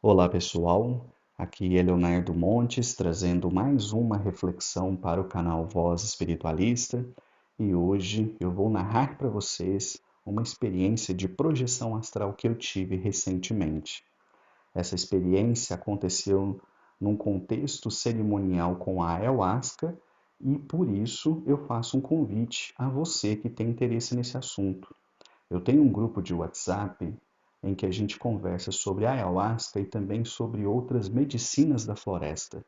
Olá pessoal, aqui é Leonardo Montes trazendo mais uma reflexão para o canal Voz Espiritualista e hoje eu vou narrar para vocês uma experiência de projeção astral que eu tive recentemente. Essa experiência aconteceu num contexto cerimonial com a ayahuasca e por isso eu faço um convite a você que tem interesse nesse assunto. Eu tenho um grupo de WhatsApp em que a gente conversa sobre ayahuasca e também sobre outras medicinas da floresta.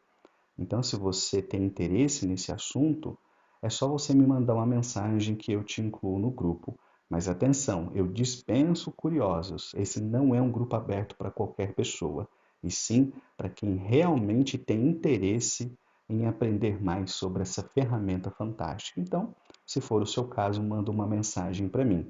Então, se você tem interesse nesse assunto, é só você me mandar uma mensagem que eu te incluo no grupo. Mas atenção, eu dispenso curiosos. Esse não é um grupo aberto para qualquer pessoa, e sim para quem realmente tem interesse em aprender mais sobre essa ferramenta fantástica. Então, se for o seu caso, manda uma mensagem para mim.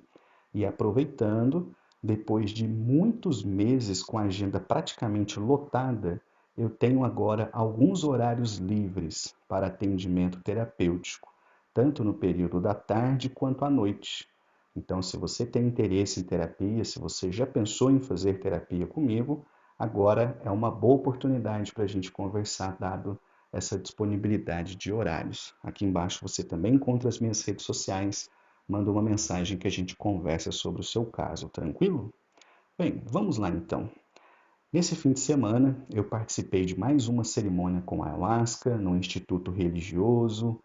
E aproveitando, depois de muitos meses com a agenda praticamente lotada, eu tenho agora alguns horários livres para atendimento terapêutico, tanto no período da tarde quanto à noite. Então, se você tem interesse em terapia, se você já pensou em fazer terapia comigo, agora é uma boa oportunidade para a gente conversar, dado essa disponibilidade de horários. Aqui embaixo você também encontra as minhas redes sociais. Manda uma mensagem que a gente conversa sobre o seu caso, tranquilo? Bem, vamos lá então. Nesse fim de semana, eu participei de mais uma cerimônia com ayahuasca no instituto religioso,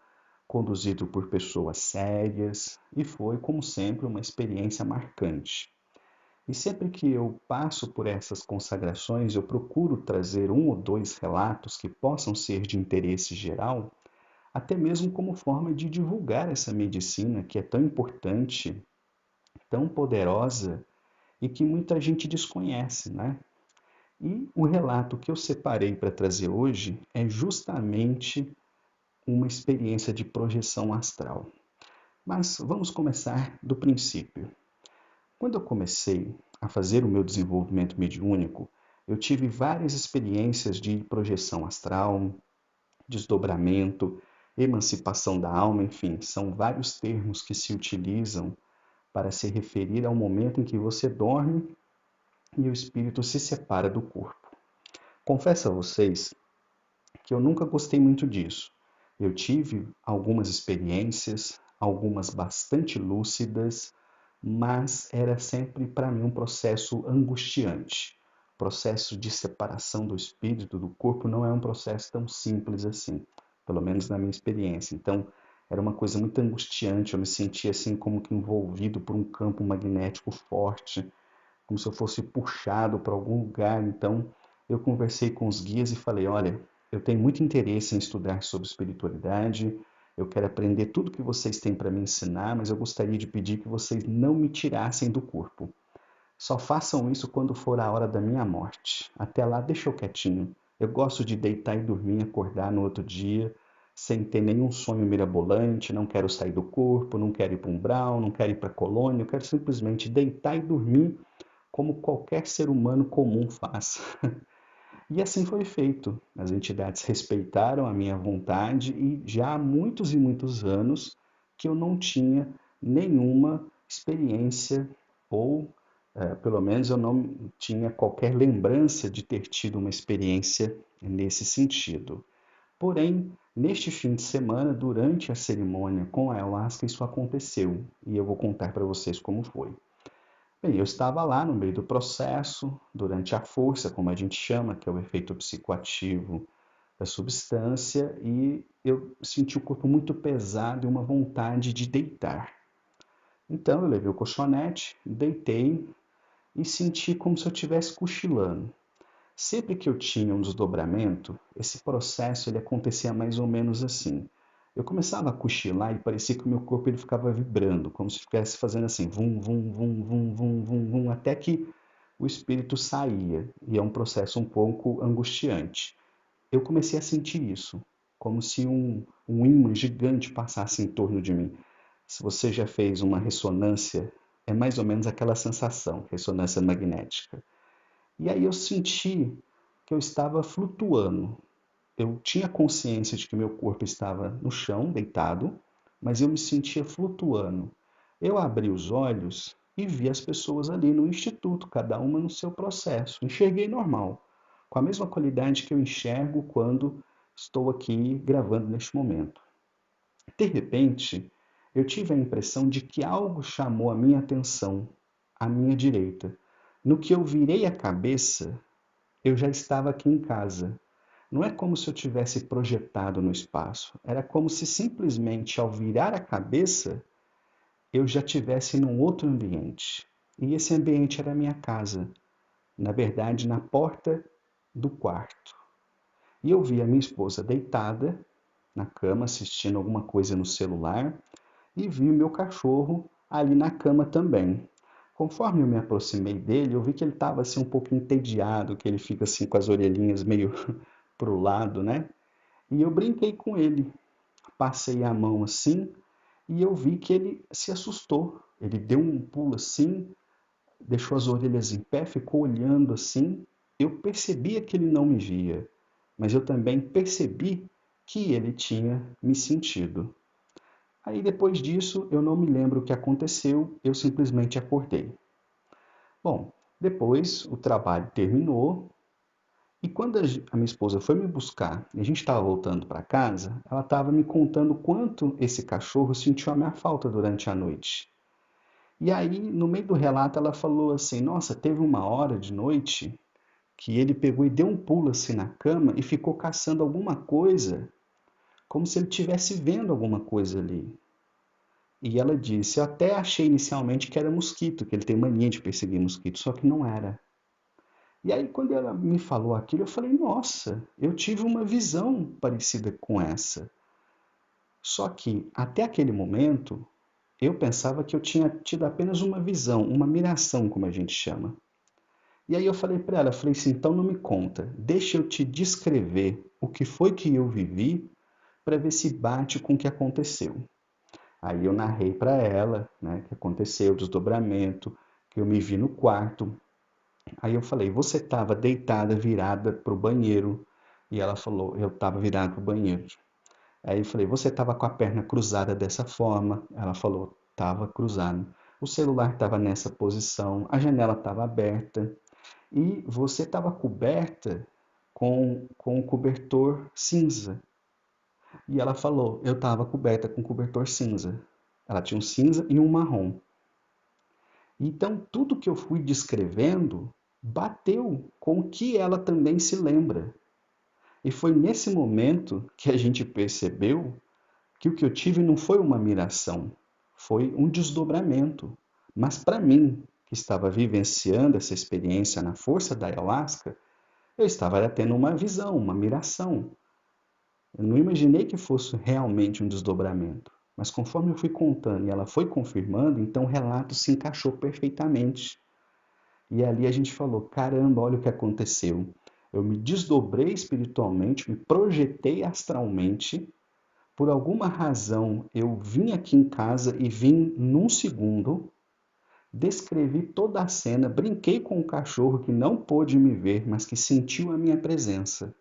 conduzido por pessoas sérias, e foi, como sempre, uma experiência marcante. E sempre que eu passo por essas consagrações, eu procuro trazer um ou dois relatos que possam ser de interesse geral, até mesmo como forma de divulgar essa medicina que é tão importante, tão poderosa e que muita gente desconhece, né? E o relato que eu separei para trazer hoje é justamente uma experiência de projeção astral. Mas vamos começar do princípio. Quando eu comecei a fazer o meu desenvolvimento mediúnico, eu tive várias experiências de projeção astral, desdobramento, emancipação da alma, enfim, são vários termos que se utilizam para se referir ao momento em que você dorme e o espírito se separa do corpo. Confesso a vocês que eu nunca gostei muito disso. Eu tive algumas experiências, algumas bastante lúcidas, mas era sempre para mim um processo angustiante. O processo de separação do espírito do corpo não é um processo tão simples assim, pelo menos na minha experiência. Então, era uma coisa muito angustiante, eu me sentia assim como que envolvido por um campo magnético forte, como se eu fosse puxado para algum lugar. Então, eu conversei com os guias e falei: olha, eu tenho muito interesse em estudar sobre espiritualidade, eu quero aprender tudo que vocês têm para me ensinar, mas eu gostaria de pedir que vocês não me tirassem do corpo. Só façam isso quando for a hora da minha morte. Até lá, deixa eu quietinho. Eu gosto de deitar e dormir e acordar no outro dia, sem ter nenhum sonho mirabolante, não quero sair do corpo, não quero ir para um umbral, não quero ir para a colônia, eu quero simplesmente deitar e dormir como qualquer ser humano comum faz. E assim foi feito. As entidades respeitaram a minha vontade e já há muitos e muitos anos que eu não tinha nenhuma experiência ou, pelo menos, eu não tinha qualquer lembrança de ter tido uma experiência nesse sentido. Porém, neste fim de semana, durante a cerimônia com a ayahuasca, isso aconteceu e eu vou contar para vocês como foi. Bem, eu estava lá no meio do processo, durante a força, como a gente chama, que é o efeito psicoativo da substância, e eu senti o corpo muito pesado e uma vontade de deitar. Então eu levei o colchonete, deitei e senti como se eu estivesse cochilando. Sempre que eu tinha um desdobramento, esse processo ele acontecia mais ou menos assim. Eu começava a cochilar e parecia que o meu corpo ele ficava vibrando, como se estivesse fazendo assim, vum, vum, vum, vum, vum, vum, vum, até que o espírito saía. E é um processo um pouco angustiante. Eu comecei a sentir isso, como se um ímã gigante passasse em torno de mim. Se você já fez uma ressonância, é mais ou menos aquela sensação, ressonância magnética. E aí eu senti que eu estava flutuando. Eu tinha consciência de que meu corpo estava no chão, deitado, mas eu me sentia flutuando. Eu abri os olhos e vi as pessoas ali no instituto, cada uma no seu processo. Enxerguei normal. com a mesma qualidade que eu enxergo quando estou aqui gravando neste momento. De repente, eu tive a impressão de que algo chamou a minha atenção à minha direita. No que eu virei a cabeça, eu já estava aqui em casa. Não é como se eu tivesse projetado no espaço. Era como se simplesmente ao virar a cabeça, eu já estivesse num outro ambiente. E esse ambiente era a minha casa. Na verdade, na porta do quarto. E eu vi a minha esposa deitada na cama, assistindo alguma coisa no celular, e vi o meu cachorro ali na cama também. Conforme eu me aproximei dele, eu vi que ele estava assim um pouco entediado, que ele fica assim com as orelhinhas meio pro lado, né? E eu brinquei com ele, passei a mão assim e eu vi que ele se assustou. Ele deu um pulo assim, deixou as orelhas em pé, ficou olhando assim. Eu percebia que ele não me via, mas eu também percebi que ele tinha me sentido. Aí depois disso, eu não me lembro o que aconteceu, eu simplesmente acordei. Bom, depois o trabalho terminou e quando a minha esposa foi me buscar e a gente estava voltando para casa, ela estava me contando quanto esse cachorro sentiu a minha falta durante a noite. E aí, no meio do relato, ela falou assim: Nossa, teve uma hora de noite que ele pegou e deu um pulo assim na cama e ficou caçando alguma coisa, como se ele estivesse vendo alguma coisa ali. E ela disse: Eu até achei inicialmente que era mosquito, que ele tem mania de perseguir mosquito, só que não era. E aí, quando ela me falou aquilo, eu falei: Nossa, eu tive uma visão parecida com essa. Só que, até aquele momento, eu pensava que eu tinha tido apenas uma visão, uma miração, como a gente chama. E aí eu falei para ela, falei assim, então não me conta, deixa eu te descrever o que foi que eu vivi para ver se bate com o que aconteceu. Aí eu narrei para ela, né, o que aconteceu, o desdobramento, que eu me vi no quarto. Aí eu falei, você estava deitada, virada para o banheiro. E ela falou, eu estava virada para o banheiro. Aí eu falei, você estava com a perna cruzada dessa forma? Ela falou, estava cruzado. O celular estava nessa posição, a janela estava aberta e você estava coberta com um cobertor cinza. E ela falou, eu estava coberta com cobertor cinza. Ela tinha um cinza e um marrom. Então, tudo que eu fui descrevendo bateu com o que ela também se lembra. E foi nesse momento que a gente percebeu que o que eu tive não foi uma miração, foi um desdobramento. Mas para mim, que estava vivenciando essa experiência na força da ayahuasca, eu estava tendo uma visão, uma miração. Eu não imaginei que fosse realmente um desdobramento. Mas conforme eu fui contando e ela foi confirmando, então o relato se encaixou perfeitamente. E ali a gente falou: caramba, olha o que aconteceu. Eu me desdobrei espiritualmente, me projetei astralmente. Por alguma razão, eu vim aqui em casa e vim num segundo. Descrevi toda a cena, brinquei com o cachorro que não pôde me ver, mas que sentiu a minha presença.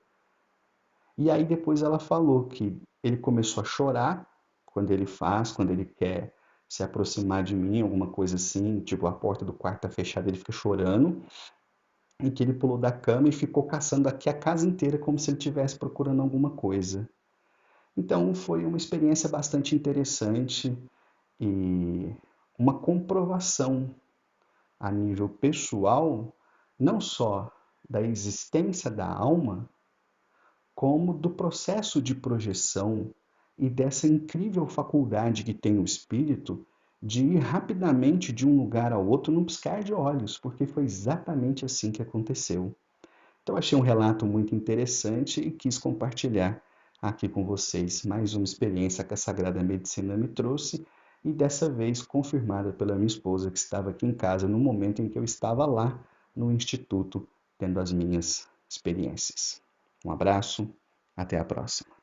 E aí depois ela falou que ele começou a chorar quando ele quer se aproximar de mim, alguma coisa assim, tipo a porta do quarto tá fechada, ele fica chorando, e que ele pulou da cama e ficou caçando aqui a casa inteira como se ele estivesse procurando alguma coisa. Então foi uma experiência bastante interessante e uma comprovação a nível pessoal, não só da existência da alma, como do processo de projeção e dessa incrível faculdade que tem o espírito de ir rapidamente de um lugar ao outro num piscar de olhos, porque foi exatamente assim que aconteceu. Então, achei um relato muito interessante e quis compartilhar aqui com vocês mais uma experiência que a Sagrada Medicina me trouxe e dessa vez confirmada pela minha esposa que estava aqui em casa no momento em que eu estava lá no Instituto tendo as minhas experiências. Um abraço, até a próxima.